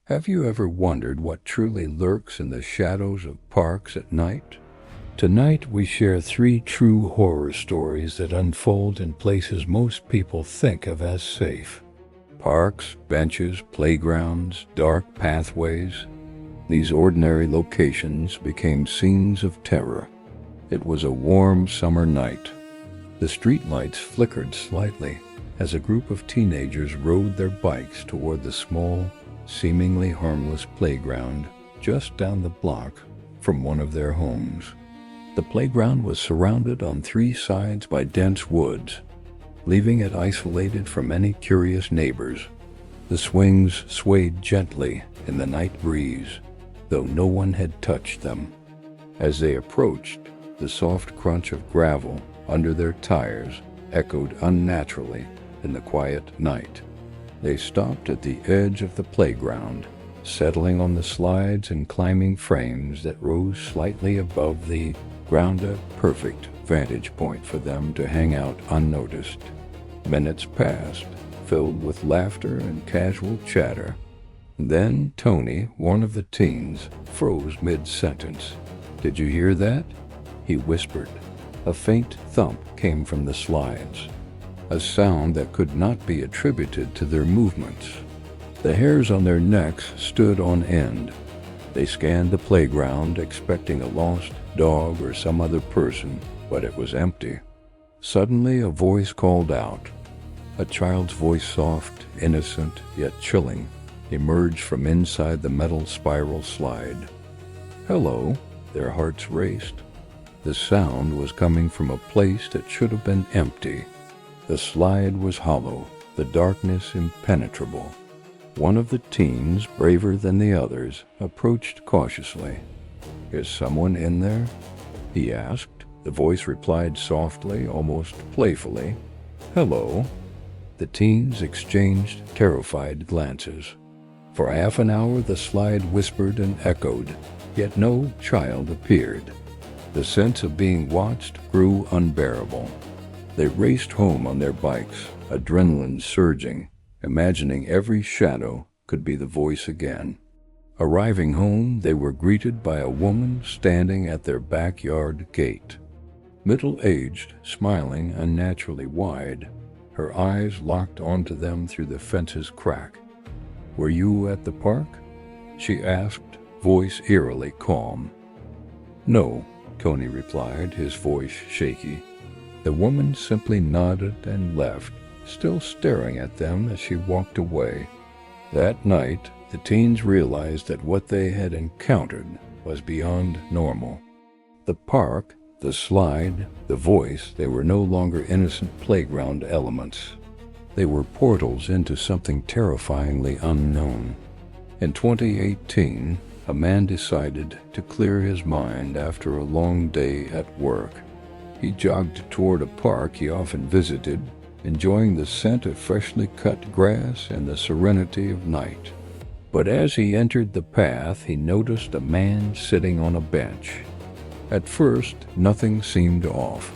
Have you ever wondered what truly lurks in the shadows of parks at night? Tonight we share 3 true horror stories that unfold in places most people think of as safe. Parks, benches, playgrounds, dark pathways. These ordinary locations became scenes of terror. It was a warm summer night. The streetlights flickered slightly as a group of teenagers rode their bikes toward the small, seemingly harmless playground just down the block from one of their homes. The playground was surrounded on 3 sides by dense woods, leaving it isolated from any curious neighbors. The swings swayed gently in the night breeze, though no one had touched them. As they approached, the soft crunch of gravel under their tires echoed unnaturally in the quiet night. They stopped at the edge of the playground, settling on the slides and climbing frames that rose slightly above the ground, a perfect vantage point for them to hang out unnoticed. Minutes passed, filled with laughter and casual chatter. Then Tony, one of the teens, froze mid-sentence. "Did you hear that?" he whispered. A faint thump came from the slides, a sound that could not be attributed to their movements. The hairs on their necks stood on end. They scanned the playground, expecting a lost dog or some other person, but it was empty. Suddenly a voice called out. A child's voice, soft, innocent, yet chilling, emerged from inside the metal spiral slide. "Hello," their hearts raced. The sound was coming from a place that should have been empty. The slide was hollow, the darkness impenetrable. One of the teens, braver than the others, approached cautiously. "Is someone in there?" he asked. The voice replied softly, almost playfully. "Hello." The teens exchanged terrified glances. For half an hour the slide whispered and echoed, yet no child appeared. The sense of being watched grew unbearable. They raced home on their bikes, adrenaline surging, imagining every shadow could be the voice again. Arriving home, they were greeted by a woman standing at their backyard gate. Middle-aged, smiling unnaturally wide, her eyes locked onto them through the fence's crack. "Were you at the park?" she asked, voice eerily calm. "No," Tony replied, his voice shaky. The woman simply nodded and left, still staring at them as she walked away. That night, the teens realized that what they had encountered was beyond normal. The park, the slide, the voice, they were no longer innocent playground elements. They were portals into something terrifyingly unknown. In 2018, a man decided to clear his mind after a long day at work. He jogged toward a park he often visited, enjoying the scent of freshly cut grass and the serenity of night. But as he entered the path, he noticed a man sitting on a bench. At first, nothing seemed off,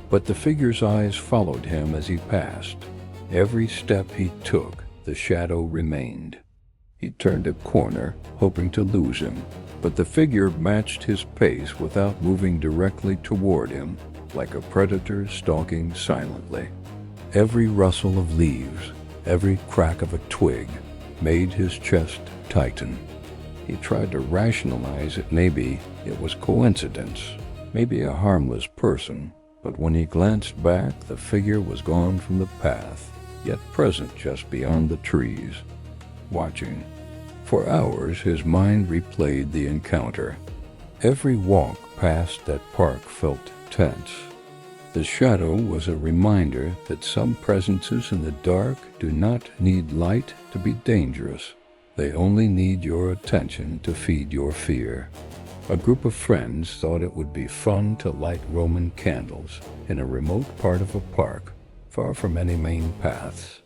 but the figure's eyes followed him as he passed. Every step he took, the shadow remained. He turned a corner, hoping to lose him, but the figure matched his pace without moving directly toward him, like a predator stalking silently. Every rustle of leaves, every crack of a twig, made his chest tighten. He tried to rationalize it. Maybe it was coincidence, maybe a harmless person, but when he glanced back, the figure was gone from the path, yet present just beyond the trees, watching. For hours his mind replayed the encounter. Every walk past that park felt tense. The shadow was a reminder that some presences in the dark do not need light to be dangerous. They only need your attention to feed your fear. A group of friends thought it would be fun to light Roman candles in a remote part of a park, far from any main paths.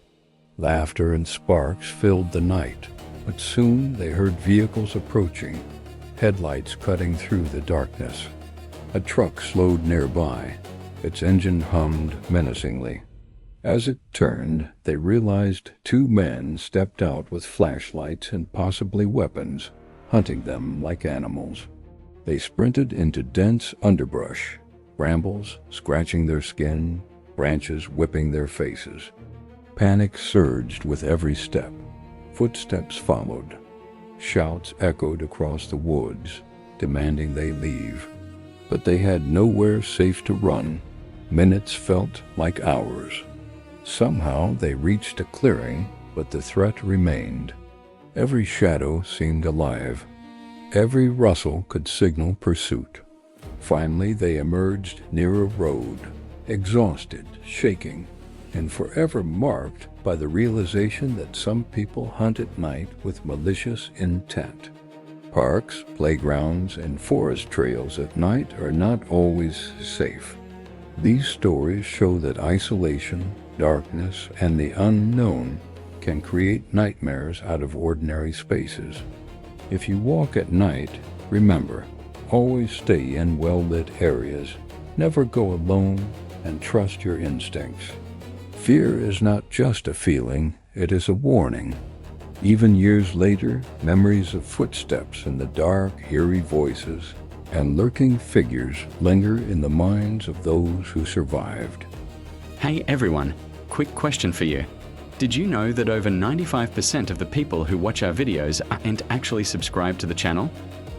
Laughter and sparks filled the night, but soon they heard vehicles approaching, headlights cutting through the darkness. A truck slowed nearby. Its engine hummed menacingly. As it turned, they realized two men stepped out with flashlights and possibly weapons, hunting them like animals. They sprinted into dense underbrush, brambles scratching their skin, branches whipping their faces. Panic surged with every step. Footsteps followed. Shouts echoed across the woods, demanding they leave. But they had nowhere safe to run. Minutes felt like hours. Somehow they reached a clearing, but the threat remained. Every shadow seemed alive. Every rustle could signal pursuit. Finally they emerged near a road, exhausted, shaking, and forever marked by the realization that some people hunt at night with malicious intent. Parks, playgrounds, and forest trails at night are not always safe. These stories show that isolation, darkness, and the unknown can create nightmares out of ordinary spaces. If you walk at night, remember, always stay in well-lit areas, never go alone, and trust your instincts. Fear is not just a feeling, it is a warning. Even years later, memories of footsteps in the dark, eerie voices and lurking figures linger in the minds of those who survived. Hey everyone, quick question for you. Did you know that over 95% of the people who watch our videos aren't actually subscribed to the channel?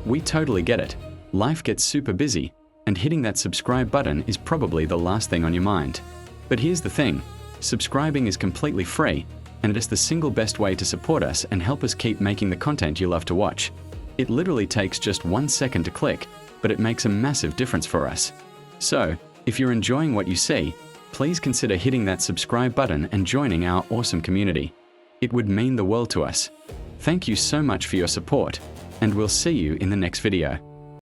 We totally get it. Life gets super busy, and hitting that subscribe button is probably the last thing on your mind. But here's the thing, subscribing is completely free, and it is the single best way to support us and help us keep making the content you love to watch. It literally takes just 1 second to click, but it makes a massive difference for us. So, if you're enjoying what you see, please consider hitting that subscribe button and joining our awesome community. It would mean the world to us. Thank you so much for your support, and we'll see you in the next video.